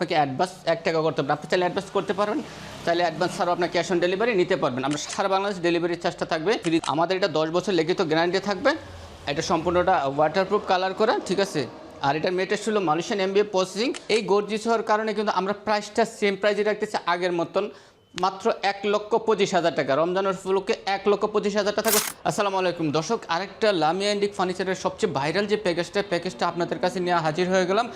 আপনাকে অ্যাডভান্স ১ টাকা করতে পারবেন। আপনি চাইলে অ্যাডভান্স করতে পারবেন, চাইলে অ্যাডভান্স ছাড়াও আপনার ক্যাশ অন ডেলিভারি নিতে পারবেন। আমরা সারা বাংলাদেশ ডেলিভারির চার্জটা থাকবে ফ্রি। আমাদের এটা 10 বছর লিখিত গ্যারান্টি থাকবে। এটা সম্পূর্ণটা ওয়াটারপ্রুফ কালার করা, ঠিক আছে। আর এটার মেটেরিয়াল ছিল মালয়েশিয়ান এমবিএ প্রসেসিং। এই গর্জিয়াস হওয়ার কারণে কিন্তু আমরা প্রাইসটা সেম প্রাইসে রাখতেছি আগের মতন, মাত্র ১,২৫,০০০ টাকা। রমজানের উপলক্ষে ১,২৫,০০০ টাকা থাকবে। আসসালামু আলাইকুম দর্শক, আরেকটা লামিয়া ইন্ডিক ফার্নিচারের সবচেয়ে ভাইরাল যে প্যাকেজটা আপনাদের কাছে নিয়ে হাজির হয়ে গেলাম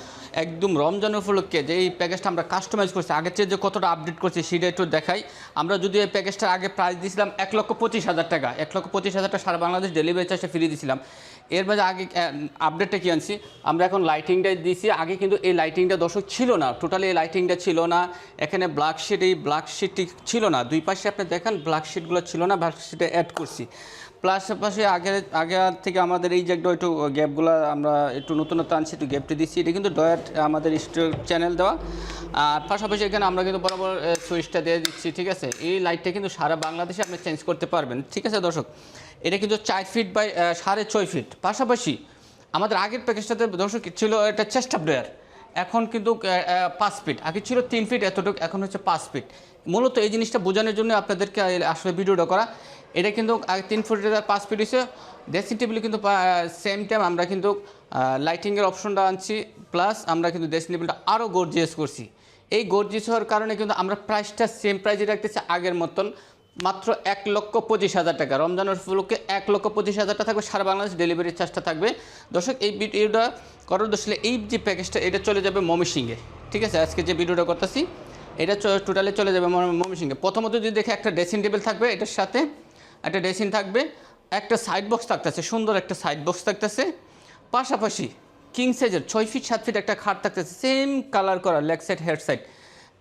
একদম রমজান উপলক্ষে। যে এই প্যাকেজটা আমরা কাস্টমাইজ করছি, আগের চেয়ে যে কতটা আপডেট করছি সেটা একটু দেখাই। আমরা যদি এই প্যাকেজটার আগে প্রাইস দিয়েছিলাম ১,২৫,০০০ টাকা, ১,২৫,০০০ টাকা সারা বাংলাদেশ ডেলিভারি চার্জটা ফ্রি দিয়েছিলাম। এর মাঝে আগে আপডেটটা কী আনছি, আমরা এখন লাইটিংটা দিয়েছি। আগে কিন্তু এই লাইটিংটা দর্শক ছিল না, টোটালি এই লাইটিংটা ছিল না। এখানে ব্ল্যাক শিট, এই ব্ল্যাক শিটটি ছিল না, দুই পাশে আপনি দেখেন ব্ল্যাক শিটগুলো ছিল না, ব্ল্যাক শিটে অ্যাড করছি। প্লাস পাশে আগে থেকে আমাদের এই যে একটু গ্যাপগুলো আমরা একটু নতুনত্ব আনছি, একটু গ্যাপটি দিচ্ছি। এটা কিন্তু ডয়াট আমাদের চ্যানেল দেওয়া। আর পাশাপাশি এখানে আমরা কিন্তু বরাবর সুইচটা দিয়ে দিচ্ছি, ঠিক আছে। এই লাইটটা কিন্তু সারা বাংলাদেশে আপনি চেঞ্জ করতে পারবেন, ঠিক আছে দর্শক। এটা কিন্তু 4 ফিট বাই 6.5 ফিট। পাশাপাশি আমাদের আগের প্যাকেজটাতে দর্শক ছিল এটা চেস্ট আপ ডয়ার, এখন কিন্তু 5 ফিট। আগে ছিল 3 ফিট এতটুকু, এখন হচ্ছে 5 ফিট। মূলত এই জিনিসটা বোঝানোর জন্য আপনাদেরকে আসলে ভিডিওটা করা। এটা কিন্তু আগে 3 ফিটের 5 ফিট হয়েছে। ড্রেসিং টেবিলে কিন্তু সেম টাইম আমরা কিন্তু লাইটিংয়ের অপশনটা আনছি, প্লাস আমরা কিন্তু ড্রেসিং টেবিলটা আরও গর্জিয়াস করছি। এই গর্জিয়াস হওয়ার কারণে কিন্তু আমরা প্রাইসটা সেম প্রাইসে রাখতেছি আগের মতন, মাত্র ১,২৫,০০০ টাকা। রমজানের উপলক্ষে ১,২৫,০০০ টাকা থাকবে, সারা বাংলাদেশ ডেলিভারি চার্জটা থাকবে। দর্শক এই ভিডিওটা করার দর্শলে এই যে প্যাকেজটা এটা চলে যাবে ময়মনসিংহে, ঠিক আছে। আজকে যে ভিডিওটা করতেছি এটা টোটালি চলে যাবে ময়মনসিংহে। প্রথমত যদি দেখে একটা ড্রেসিং টেবিল থাকবে, এটার সাথে একটা ড্রেসিং থাকবে, একটা সাইড বক্স থাকতেছে, সুন্দর একটা সাইড বক্স থাকতেছে। পাশাপাশি কিং সাইজের 6 ফিট 7 ফিট একটা খাট থাকতেছে, সেম কালার করা লেগ সাইড হেড সাইড,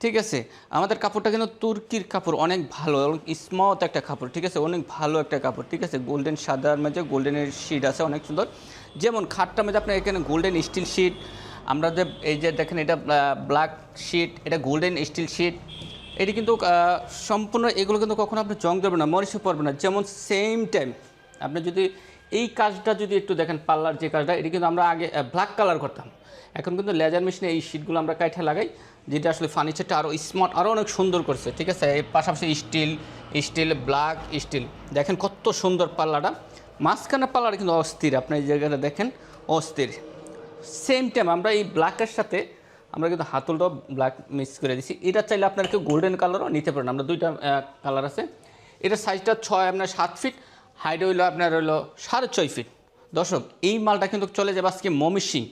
ঠিক আছে। আমাদের কাপড়টা কিন্তু তুর্কির কাপড়, অনেক ভালো এবং স্মুথ একটা কাপড়, ঠিক আছে, অনেক ভালো একটা কাপড়, ঠিক আছে। গোল্ডেন সাদার মাঝে গোল্ডেনের শিট আছে, অনেক সুন্দর। যেমন খাটটার মধ্যে আপনার এখানে গোল্ডেন স্টিল শিট, আমরা যে এই যে দেখেন এটা ব্ল্যাক শিট, এটা গোল্ডেন স্টিল শিট। এটি কিন্তু সম্পূর্ণ এগুলো কিন্তু কখনো আপনি জং দেবেন না, মরিচে পড়বে না। যেমন সেম টাইম আপনি যদি এই কাজটা যদি একটু দেখেন, পার্লার যে কাজটা, এটি কিন্তু আমরা আগে ব্ল্যাক কালার করতাম, এখন কিন্তু লেজার মেশিনে এই শিটগুলো আমরা কাইঠে লাগাই, যেটা আসলে ফার্নিচারটা আরও স্মার্ট, আরও অনেক সুন্দর করছে, ঠিক আছে। এর পাশাপাশি স্টিল ব্ল্যাক স্টিল, দেখেন কত সুন্দর পাল্লাটা। মাঝখানে পাল্লাটা কিন্তু অস্থির, আপনি এই জায়গাটা দেখেন অস্থির। সেম টাইম আমরা এই ব্ল্যাকের সাথে আমরা কিন্তু হাতলটাও ব্ল্যাক মিক্স করে দিচ্ছি। এটা চাইলে আপনার কেউ গোল্ডেন কালারও নিতে পারেন, আমরা দুইটা কালার আছে। এটার সাইজটা 6 আপনার 7 ফিট, হাইট হইলো আপনার হইলো 6.5 ফিট। দর্শক এই মালটা কিন্তু চলে যাবে আজকে ময়মনসিংহ,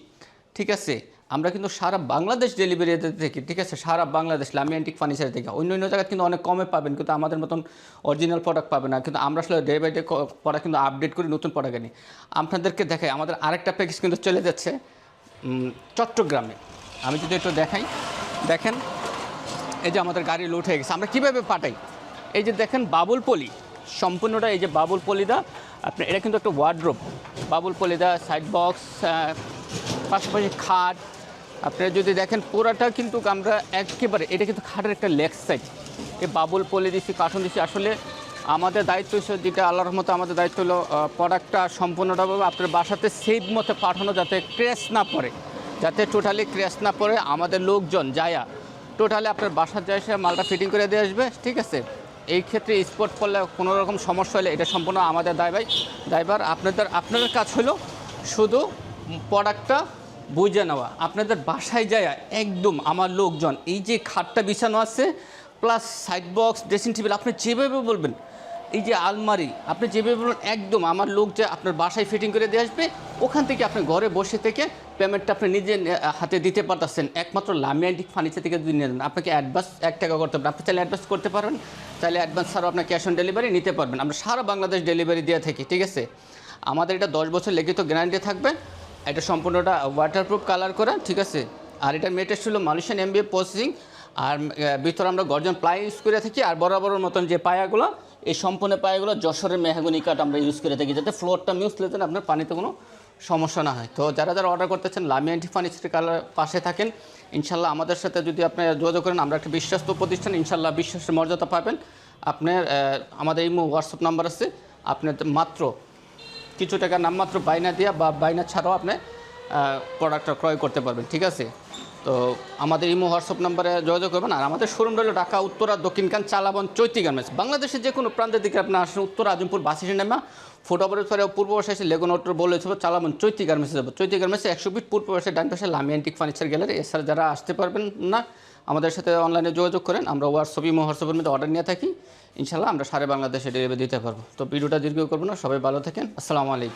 ঠিক আছে। আমরা কিন্তু সারা বাংলাদেশ ডেলিভারি থেকে, ঠিক আছে, সারা বাংলাদেশ লামিয়া ইন্ডিক ফার্নিচার থেকে। অন্য জায়গায় কিন্তু অনেক কমে পাবেন, কিন্তু আমাদের মতন অরিজিনাল প্রোডাক্ট পাবেন না। কিন্তু আমরা আসলে ডে বাই ডে প্রোডাক্ট কিন্তু আপডেট করি, নতুন প্রোডাক্ট আনি। আপনাদেরকে দেখাই আমাদের আরেকটা প্যাকেজ কিন্তু চলে যাচ্ছে চট্টগ্রামে। আমি যদি একটু দেখাই, দেখেন এই যে আমাদের গাড়ি লোড হয়ে গেছে, আমরা কীভাবে পাঠাই। এই যে দেখেন বাবুল পলি, সম্পূর্ণটা এই যে বাবুল পলিদা আপনার, এটা কিন্তু একটা ওয়ার্ড্রোব, বাবুল পলিদা সাইড বক্স, পাশাপাশি খাট। আপনারা যদি দেখেন পুরাটা কিন্তু আমরা একেবারে, এটা কিন্তু খাটের একটা লেগ সাইড, এই বাবুল পলি দিচ্ছি, কার্টুন দিচ্ছি। আসলে আমাদের দায়িত্ব হিসেবে যেটা আল্লাহর রহমতে আমাদের দায়িত্ব হলো প্রোডাক্টটা সম্পূর্ণটা আপনার বাসাতে সেফ মতো পাঠানো, যাতে ক্র্যাশ না পড়ে, যাতে টোটালি ক্র্যাশ না পড়ে। আমাদের লোকজন যায়া টোটালি আপনার বাসার যায় সে মালটা ফিটিং করে দিয়ে আসবে, ঠিক আছে। এই ক্ষেত্রে স্পট পড়লে কোনো রকম সমস্যা হলে এটা সম্পূর্ণ আমাদের দায়ভার। আপনাদের কাজ হলো শুধু প্রোডাক্টটা বুঝে নেওয়া। আপনাদের বাসায় যায় একদম আমার লোকজন এই যে খাটটা বিছানো আছে, plus side box, dressing table, আপনি যেভাবে বলবেন, এই যে আলমারি, আপনি যেভাবে বলবেন একদম আমার লোক যে আপনার বাসায় ফিটিং করে দিয়ে আসবে। ওখান থেকে আপনি ঘরে বসে থেকে পেমেন্টটা আপনি নিজে হাতে দিতে পারতেছেন, একমাত্র লামিয়া ইন্ডিক ফার্নিচার থেকে যদি নেন। আপনাকে অ্যাডভান্স 1 টাকা করতে পারবেন, আপনি চাইলে অ্যাডভান্স করতে পারবেন, চাইলে অ্যাডভান্স ছাড়াও আপনার ক্যাশ অন ডেলিভারি নিতে পারবেন। আমরা সারা বাংলাদেশ ডেলিভারি দিয়ে থাকি, ঠিক আছে। আমাদের এটা 10 বছর লিখিত গ্যারান্টি থাকবে। এটা সম্পূর্ণটা ওয়াটারপ্রুফ কালার করা, ঠিক আছে। আর এটার মেটেরিয়াল ছিল মালয়েশিয়ান এমবিএ প্রসেসিং। আর ভিতরে আমরা গর্জন প্লাই ইউজ করে থাকি। আর বরাবরের মতন যে পায়াগুলো, এই সম্পূর্ণ পায়াগুলো যশোরের মেহগনি কাঠ আমরা ইউজ করে থাকি, যাতে ফ্লোরটা মিউসলে যেন আপনার পানিতে কোনো সমস্যা না হয়। তো যারা অর্ডার করতেছেন লামিয়া ইন্ডিক ফার্নিচার কালার পাশে থাকেন, ইনশাল্লাহ আমাদের সাথে যদি আপনি যোগাযোগ করেন, আমরা একটা বিশ্বস্ত প্রতিষ্ঠান, ইনশাল্লাহ বিশ্বাসের মর্যাদা পাবেন। আপনার আমাদের এই হোয়াটসঅ্যাপ নাম্বার আছে, আপনার মাত্র কিছু টাকা নামমাত্র বাইনা দেওয়া বা বাইনা ছাড়াও আপনি প্রোডাক্টটা ক্রয় করতে পারবেন, ঠিক আছে। তো আমাদের ইমো হোয়াটসঅ্যাপ নাম্বারে যোগাযোগ করবেন। আর আমাদের শোরুমটা হলো ঢাকা উত্তরা দক্ষিণখান চালাবন চৈতি গার্মেন্টস। বাংলাদেশের যে কোনো প্রান্তের দিকে আপনি আসেন, উত্তর আজিমপুর বাস স্ট্যান্ড নামা ফুটওভারের পরে পূর্ব পাশে এসে লেগুন অটোর বলে হচ্ছে চালাবন চৈতি গার্মেন্টসে যাবো। চৈতি গার্মেন্টসে 100 ফিট পূর্ব পাশে ডান পাশে লামি অ্যান্টিক ফার্নিচার গ্যালারি। এছাড়া যারা আসতে পারবেন না, আমাদের সাথে অনলাইনে যোগাযোগ করেন, আমরা হোয়াটসঅ্যাপের মধ্যে অর্ডার নিয়ে থাকি। ইনশাল্লাহ আমরা সারা বাংলাদেশে ডেলিভারি দিতে পারবো। তো ভিডিওটা দীর্ঘ করবো না, সবাই ভালো থাকেন। আসসালামু আলাইকুম।